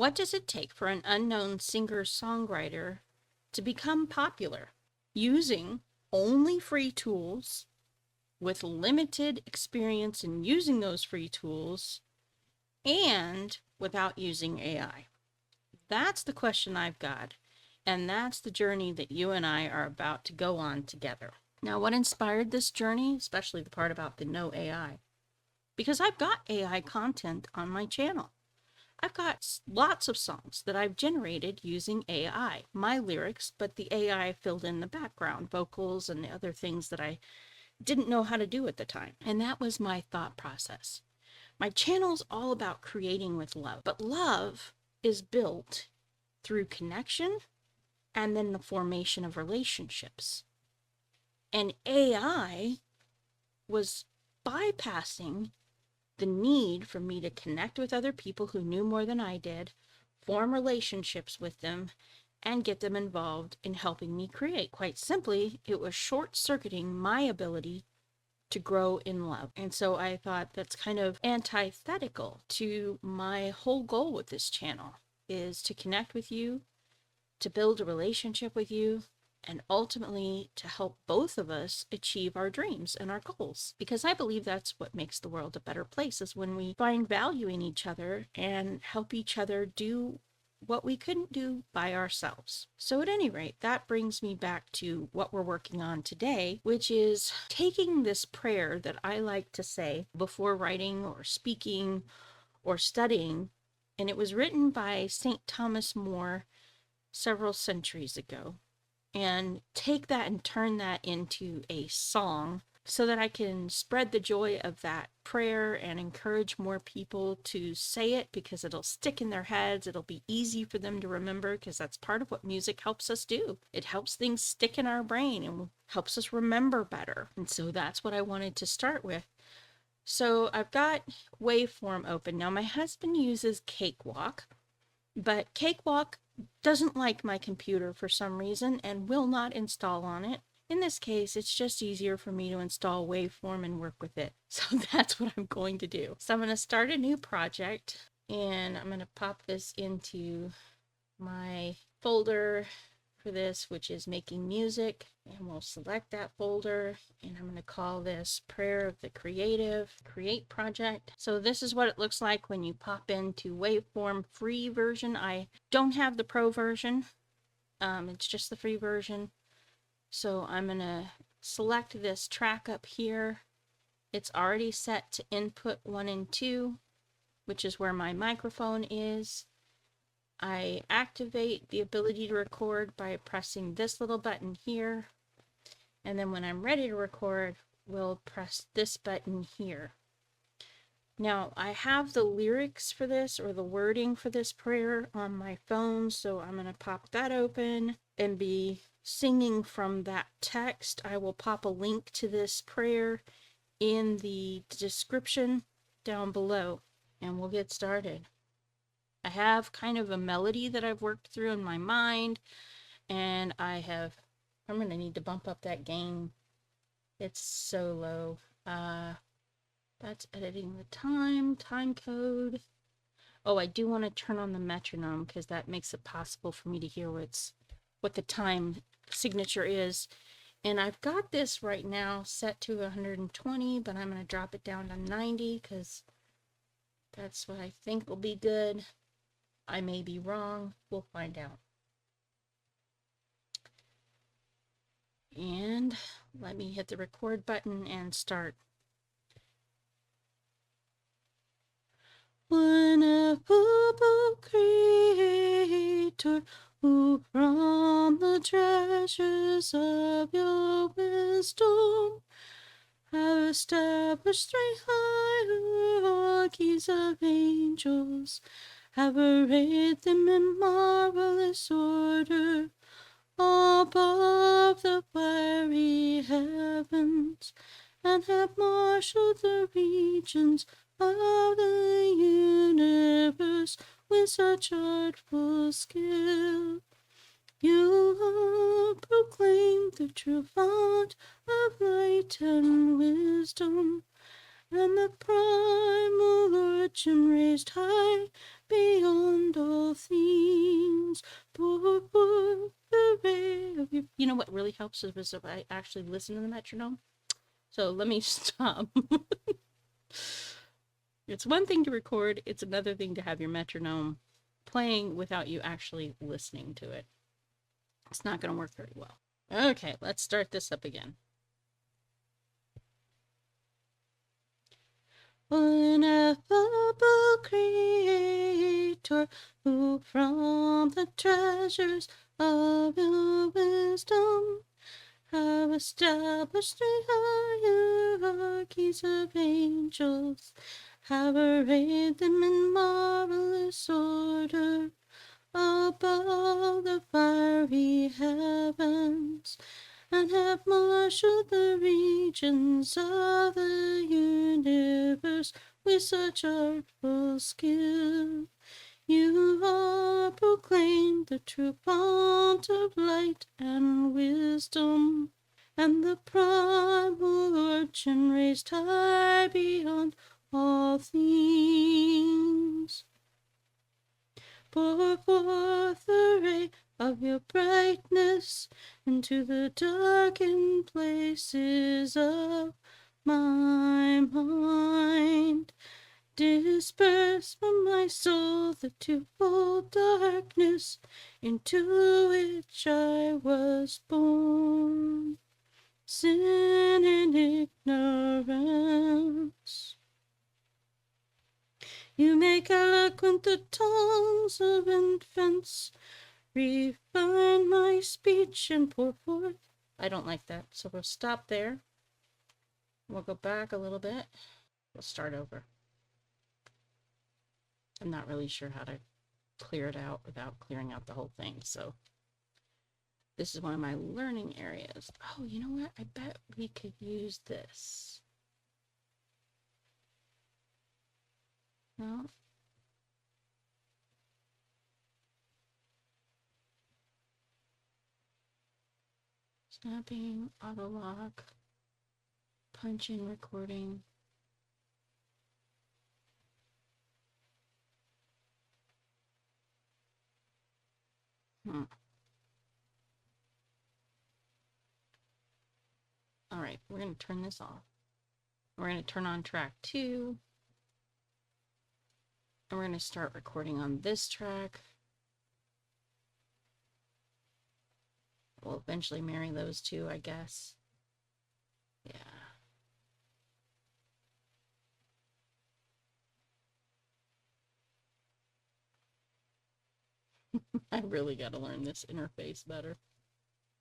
What does it take for an unknown singer-songwriter to become popular? Using only free tools with limited experience in using those free tools and without using AI? That's the question I've got. And that's the journey that you and I are about to go on together. Now, what inspired this journey, especially the part about the no AI? Because I've got AI content on my channel. I've got lots of songs that I've generated using AI, my lyrics, but the AI filled in the background, vocals and the other things that I didn't know how to do at the time. And that was my thought process. My channel's all about creating with love, but love is built through connection and then the formation of relationships. And AI was bypassing the need for me to connect with other people who knew more than I did, form relationships with them, and get them involved in helping me create. Quite simply, it was short-circuiting my ability to grow in love. And so I thought that's kind of antithetical to my whole goal with this channel, is to connect with you, to build a relationship with you, and ultimately to help both of us achieve our dreams and our goals. Because I believe that's what makes the world a better place, is when we find value in each other and help each other do what we couldn't do by ourselves. So at any rate, that brings me back to what we're working on today, which is taking this prayer that I like to say before writing or speaking or studying. And it was written by St. Thomas More several centuries ago, and take that and turn that into a song so that I can spread the joy of that prayer and encourage more people to say it, because it'll stick in their heads. It'll be easy for them to remember, because that's part of what music helps us do. It helps things stick in our brain and helps us remember better. And so that's what I wanted to start with. So I've got Waveform open. Now my husband uses Cakewalk, but Cakewalk doesn't like my computer for some reason and will not install on it. In this case, it's just easier for me to install Waveform and work with it. So that's what I'm going to do. So I'm going to start a new project, and I'm going to pop this into my folder for this, which is making music, and we'll select that folder, and I'm going to call this Prayer of the Creative Create Project. So this is what it looks like when you pop into Waveform free version. I don't have the pro version, it's just the free version. So I'm going to select this track up here. It's already set to input 1 and 2, which is where my microphone is. I activate the ability to record by pressing this little button here. And then when I'm ready to record, we'll press this button here. Now, I have the lyrics for this, or the wording for this prayer, on my phone, so I'm going to pop that open and be singing from that text. I will pop a link to this prayer in the description down below, and we'll get started. I have kind of a melody that I've worked through in my mind, and I'm going to need to bump up that gain. It's so low. That's editing the time code. Oh, I do want to turn on the metronome, because that makes it possible for me to hear what the time signature is. And I've got this right now set to 120, but I'm going to drop it down to 90, because that's what I think will be good. I may be wrong. We'll find out. And let me hit the record button and start. Ineffable Creator, who from the treasures of your wisdom have established 3 hierarchies of angels, have arrayed them in marvelous order above the fiery heavens, and have marshaled the regions of the universe with such artful skill. You have proclaimed the true fount of light and wisdom, and the primal origin raised high beyond all things. Pour forth the ray of your... You know what really helps is if I actually listen to the metronome. So let me stop. It's one thing to record, it's another thing to have your metronome playing without you actually listening to it. It's not going to work very well. Okay, let's start this up again. Ineffable Creator, who from the treasures of your wisdom have established 3 hierarchies of angels, have arrayed them in marvelous order above the fiery heavens, and have marshaled the regions of the universe with such artful skill. You are proclaimed the true font of light and wisdom, and the primal origin raised high beyond all things. Pour forth the ray of your brightness into the darkened places of my mind. Disperse from my soul the twofold darkness into which I was born. Sin and ignorance. You make eloquent the tongues of infants. Refine my speech and pour forth. I don't like that, so we'll stop there. We'll go back a little bit. We'll start over. I'm not really sure how to clear it out without clearing out the whole thing, so this is one of my learning areas. Oh, you know what? I bet we could use this. No? Snapping, auto lock, punch in recording. All right, we're going to turn this off. We're going to turn on track 2. And we're going to start recording on this track. We'll eventually marry those two, I guess. Yeah. I really got to learn this interface better.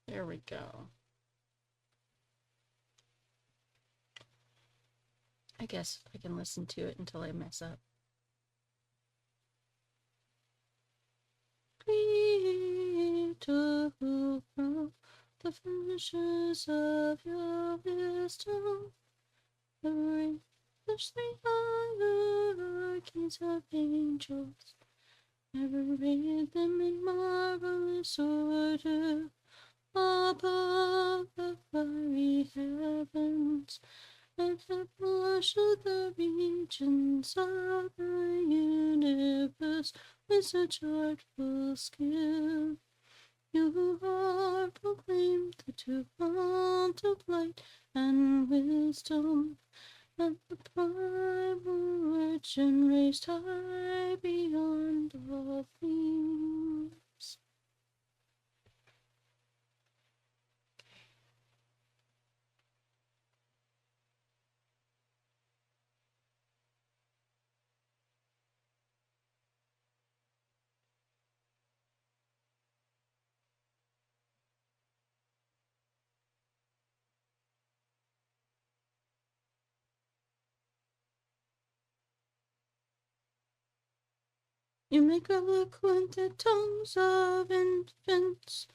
There we go. I guess I can listen to it until I mess up. Creator who from the finishers of your wisdom, the 3 hierarchies of angels, never read them in marvelous order above the fiery heavens, and have marshaled the regions of the universe with such artful skill. You are proclaimed the true font of light and wisdom, and the primal origin raised high beyond all things. You make eloquent the tongues of infants,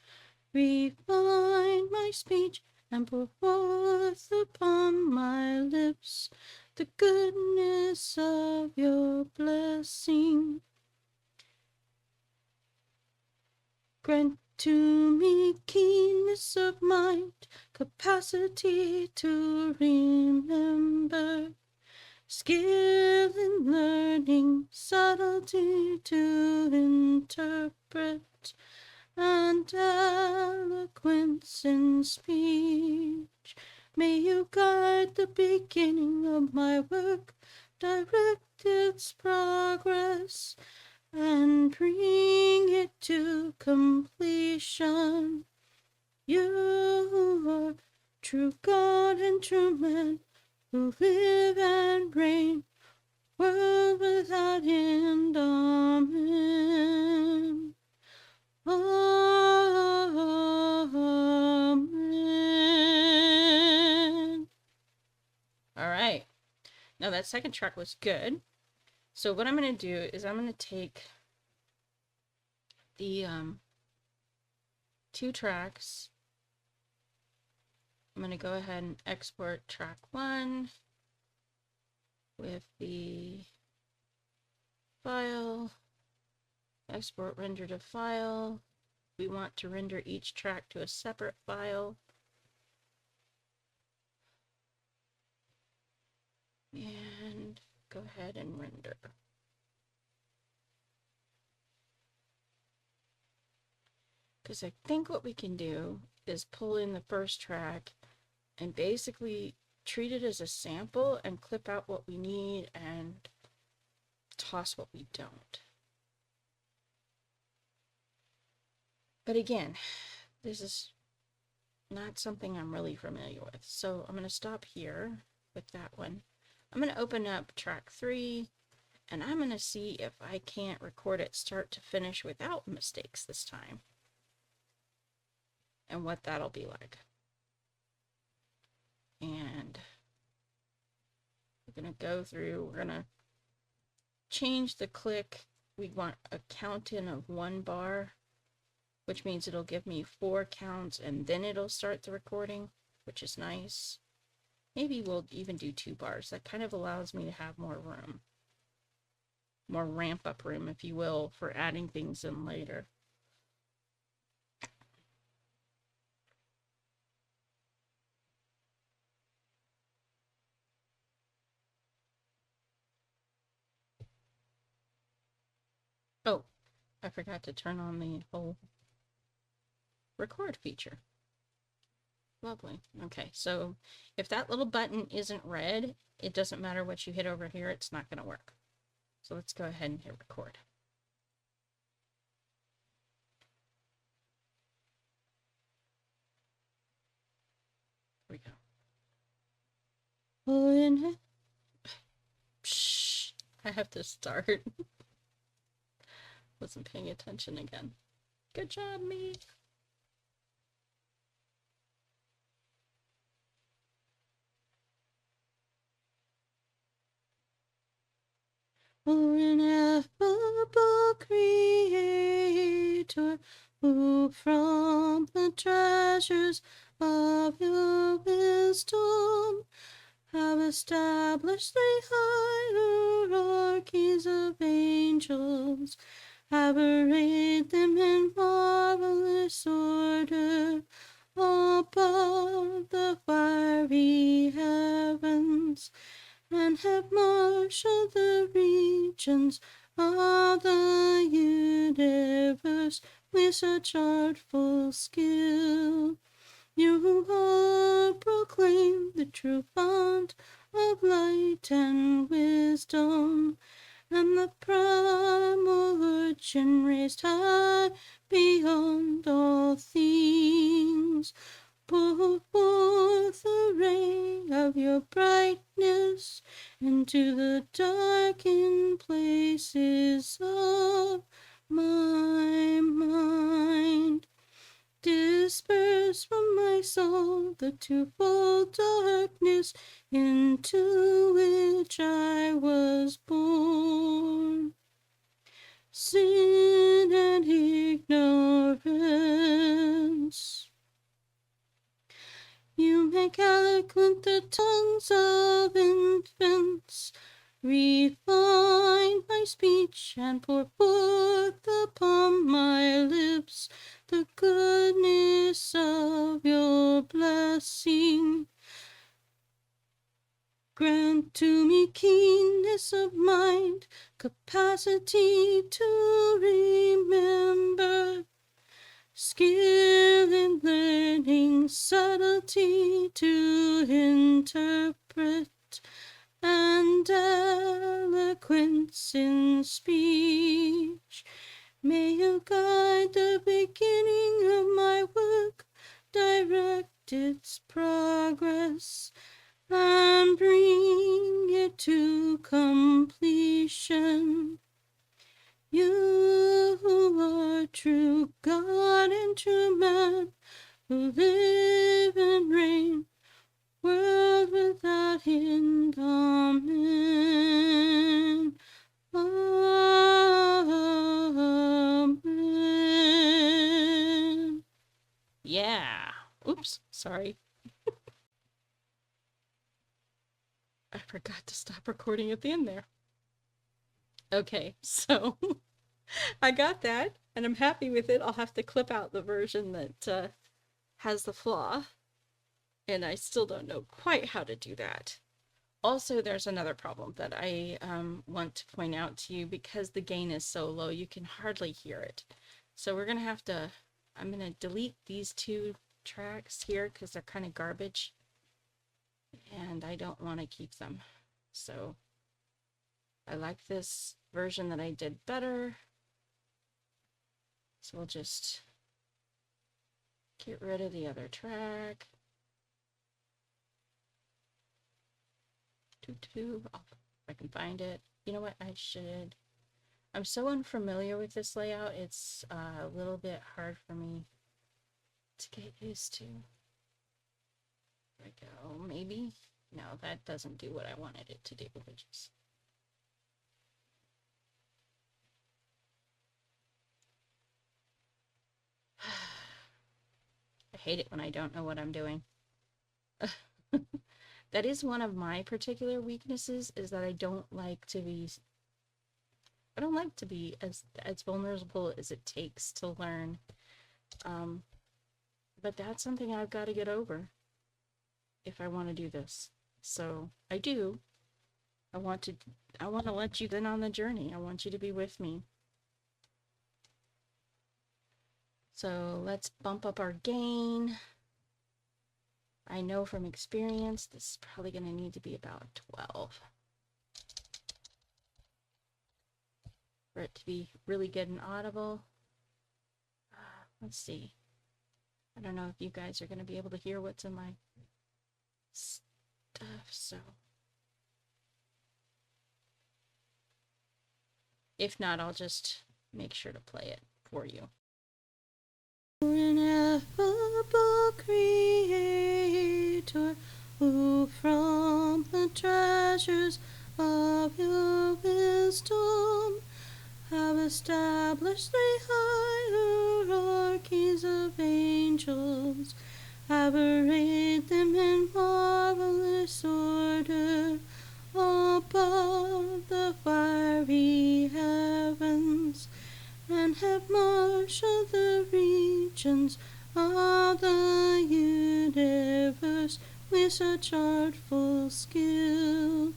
refine my speech, and pour forth upon my lips the goodness of your blessing. Grant to me keenness of mind, capacity to remember, skill in learning, subtlety to interpret, and eloquence in speech. May you guide the beginning of my work, direct its progress, and bring it to completion. You are true God and true man, who live and reign, world without end. Amen. Amen. All right. Now that second track was good. So what I'm going to do is I'm going to take the 2 tracks. I'm going to go ahead and export track 1 with the file, export render to file. We want to render each track to a separate file. And go ahead and render. Because I think what we can do is pull in the first track and basically treat it as a sample and clip out what we need and toss what we don't. But again, this is not something I'm really familiar with. So I'm going to stop here with that one. I'm going to open up track 3 and I'm going to see if I can't record it start to finish without mistakes this time. And what that'll be like. And we're going to go through, we're going to change the click. We want a count in of 1 bar, which means it'll give me 4 counts and then it'll start the recording, which is nice. Maybe we'll even do 2 bars. That kind of allows me to have more room, more ramp up room, if you will, for adding things in later. Oh, I forgot to turn on the whole record feature. Lovely. Okay, so if that little button isn't red, it doesn't matter what you hit over here, it's not going to work. So let's go ahead and hit record. Here we go. Oh, and Psh, I have to start. Wasn't paying attention again. Good job, me. Oh, ineffable Creator, who from the treasures of your wisdom have established the hierarchies of angels, have arrayed them in marvelous order above the fiery heavens, and have marshaled the regions of the universe with such artful skill. You have proclaimed the true font of light and wisdom, and the primal urchin raised high beyond all things. Pour forth the ray of your brightness into the darkened places of my mind. Disperse from my soul the twofold darkness into which I was born. Sin and ignorance. You make eloquent the tongues of infants. Refine my speech and pour forth upon my lips the goodness of your blessing. Grant to me keenness of mind, capacity to remember, skill in learning, subtlety to interpret, and eloquence in speech. May you guide the beginning of my work, direct its progress, and bring it to completion. You who are true God and true man, who live and reign, world without end. Amen. Amen. Yeah. Oops, sorry. I forgot to stop recording at the end there. Okay, so I got that, and I'm happy with it. I'll have to clip out the version that has the flaw, and I still don't know quite how to do that. Also, there's another problem that I want to point out to you. Because the gain is so low, you can hardly hear it. So we're going to have to, I'm going to delete these two tracks here because they're kind of garbage, and I don't want to keep them. So I like this version that I did better. So we'll just get rid of the other track. If I can find it. You know what? I'm so unfamiliar with this layout, it's a little bit hard for me to get used to. There we go. Maybe? No, that doesn't do what I wanted it to do, which is... I hate it when I don't know what I'm doing. That is one of my particular weaknesses, is that I don't like to be as vulnerable as it takes to learn. But that's something I've got to get over if I want to do this. So I do. I want to let you in on the journey. I want you to be with me. So let's bump up our gain. I know from experience this is probably going to need to be about 12 for it to be really good and audible. Let's see. I don't know if you guys are going to be able to hear what's in my stuff, so if not, I'll just make sure to play it for you. Ineffable Creator, who from the treasures of your wisdom have established the hierarchies of angels, have arrayed them in marvelous order above the fiery heavens, and have marshaled the regions of the universe with such artful skill.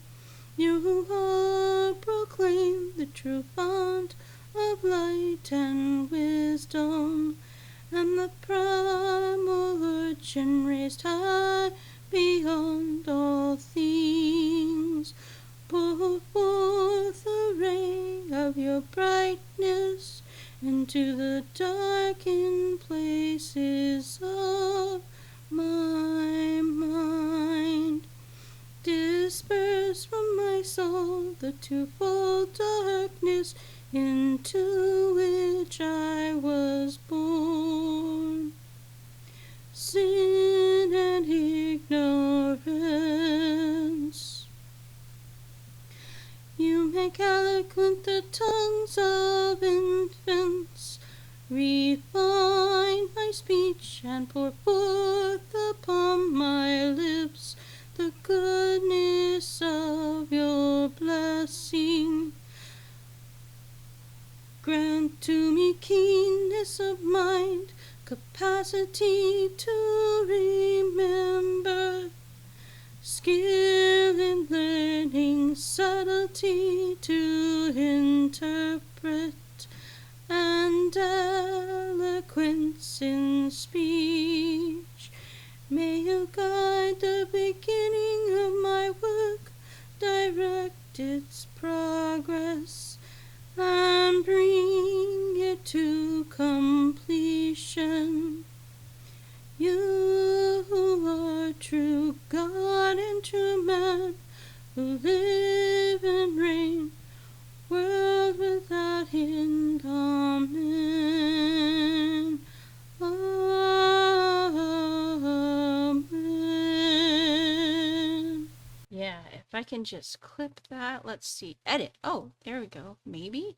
You are proclaimed the true font of light and wisdom, and the primal origin raised high beyond all things. Pour forth the ray of your brightness into the darkened places of my mind. Disperse from my soul the twofold darkness into which I was born. Sin and ignorance. You make eloquent the tongues of infants, refine my speech and pour forth upon my lips the goodness of your blessing. Grant to me keenness of mind, capacity to remember, skill in learning, subtlety to interpret, and eloquence in speech. May you guide the beginning of my work, direct its progress, and bring it to completion. You who are true God and true man, who live and reign, world without end. Amen. Amen. Yeah, if I can just clip that, let's see. Edit. Oh, there we go. Maybe?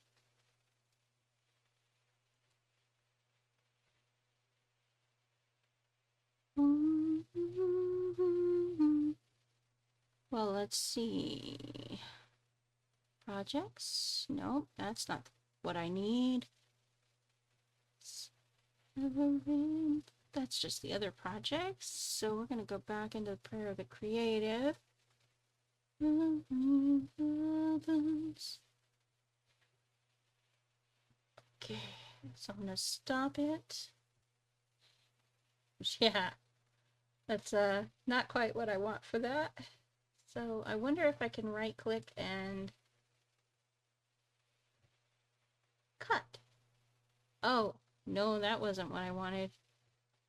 Well, let's see. Projects? Nope, that's not what I need. That's just the other projects. So we're going to go back into the prayer of the creative. Okay, so I'm going to stop it. Yeah, that's not quite what I want for that. So I wonder if I can right click and cut. Oh, no, that wasn't what I wanted.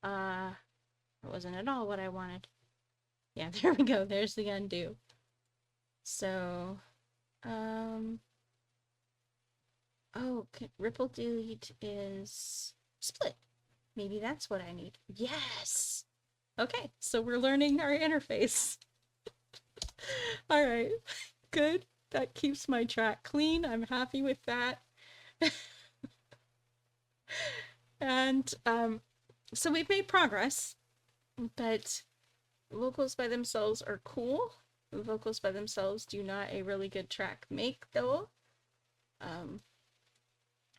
It wasn't at all what I wanted. Yeah, there we go. There's the undo. So, oh, ripple delete is split. Maybe that's what I need. Yes! Okay, so we're learning our interface. All right, good. That keeps my track clean. I'm happy with that. And so we've made progress, but vocals by themselves are cool. Vocals by themselves do not a really good track make, though.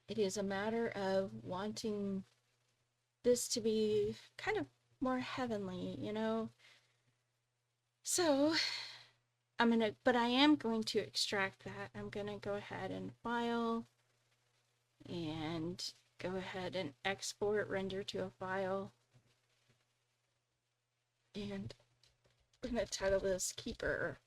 It is a matter of wanting this to be kind of more heavenly, you know? So but I am going to extract that. I'm gonna go ahead and file and go ahead and export, render to a file. And I'm gonna title this Keeper.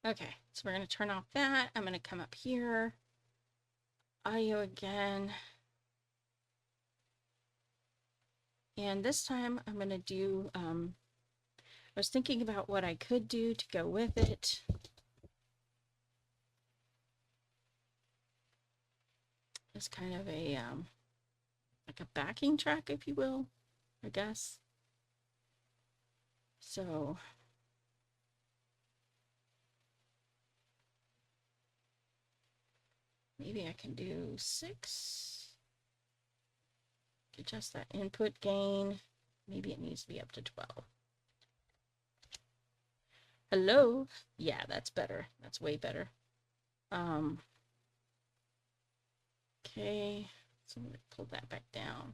Okay, so we're gonna turn off that. I'm gonna come up here, audio again. And this time I'm gonna do, I was thinking about what I could do to go with it. It's kind of a, like a backing track, if you will, I guess. So maybe I can do 6. Adjust that input gain. Maybe it needs to be up to 12. Hello? Yeah, that's better. That's way better. Okay, so I'm gonna pull that back down.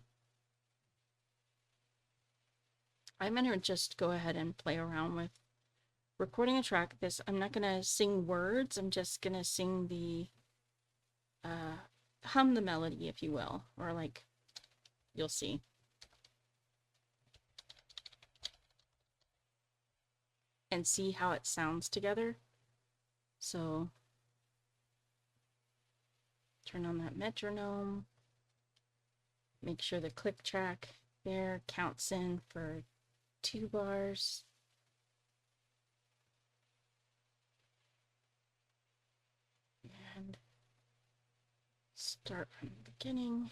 I'm gonna just go ahead and play around with recording a track. I'm not gonna sing words. I'm just gonna sing the, hum the melody, if you will, or like, you'll see. And see how it sounds together. So turn on that metronome. Make sure the click track there counts in for 2 bars. And start from the beginning.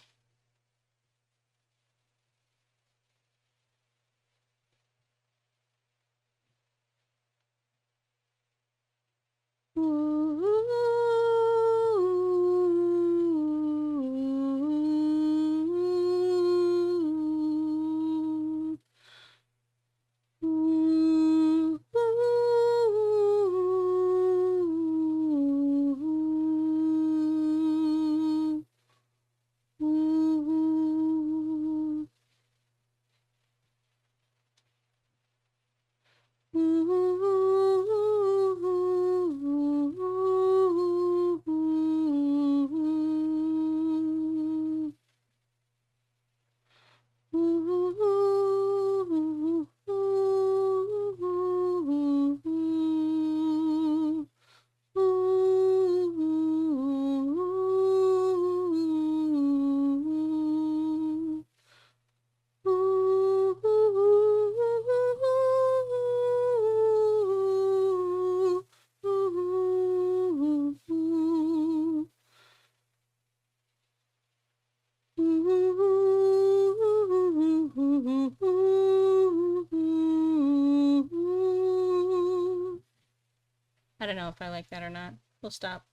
don't know if I like that or not. We'll stop.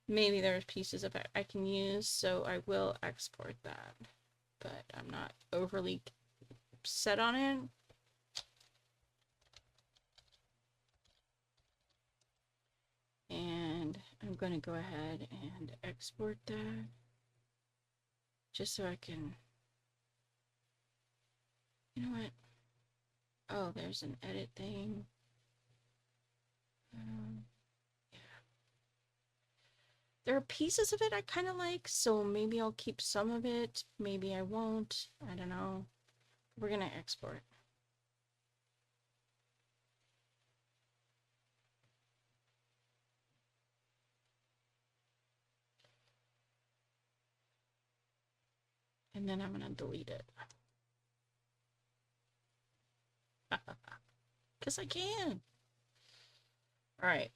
Maybe there's pieces of it I can use, so I will export that. But I'm not overly set on it. And I'm going to go ahead and export that just so I can, you know what? Oh, there's an edit thing. Yeah. There are pieces of it I kind of like, so maybe I'll keep some of it. Maybe I won't. I don't know. We're going to export. And then I'm going to delete it. Because I can. All right.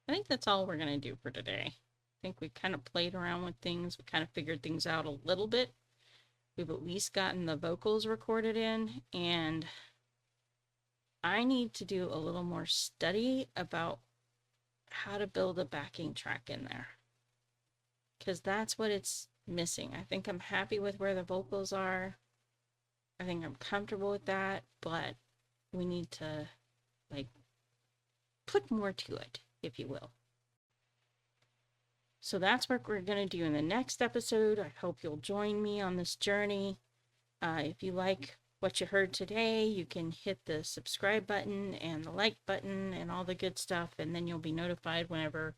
I think that's all we're going to do for today. I think we kind of played around with things. We kind of figured things out a little bit. We've at least gotten the vocals recorded in, and I need to do a little more study about how to build a backing track in there, because that's what it's missing. I think I'm happy with where the vocals are. I think I'm comfortable with that, but we need to like put more to it, if you will. So that's what we're going to do in the next episode. I hope you'll join me on this journey. If you like what you heard today, you can hit the subscribe button and the like button and all the good stuff, and then you'll be notified whenever.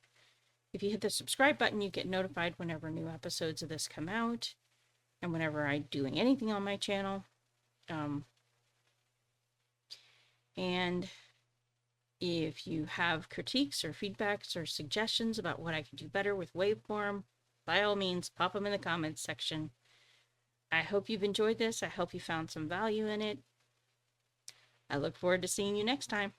If you hit the subscribe button, you get notified whenever new episodes of this come out and whenever I'm doing anything on my channel. And if you have critiques or feedbacks or suggestions about what I can do better with waveform, by all means, pop them in the comments section. I hope you've enjoyed this. I hope you found some value in it. I look forward to seeing you next time.